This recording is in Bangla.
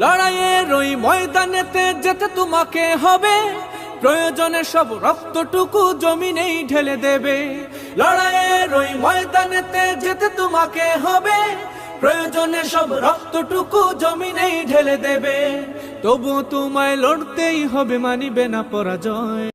লড়াইয়ের ওই ময়দানেতে যেতে তোমাকে হবে, প্রয়োজনে সব রক্তটুকু জমিনেই ঢেলে দেবে। লড়াইয়ের ওই ময়দানেতে যেতে তোমাকে হবে, প্রয়োজনে সব রক্তটুকু জমিনেই ঢেলে দেবে। তবু তোমায় লড়তেই হবে, মানিবে না পরাজয়।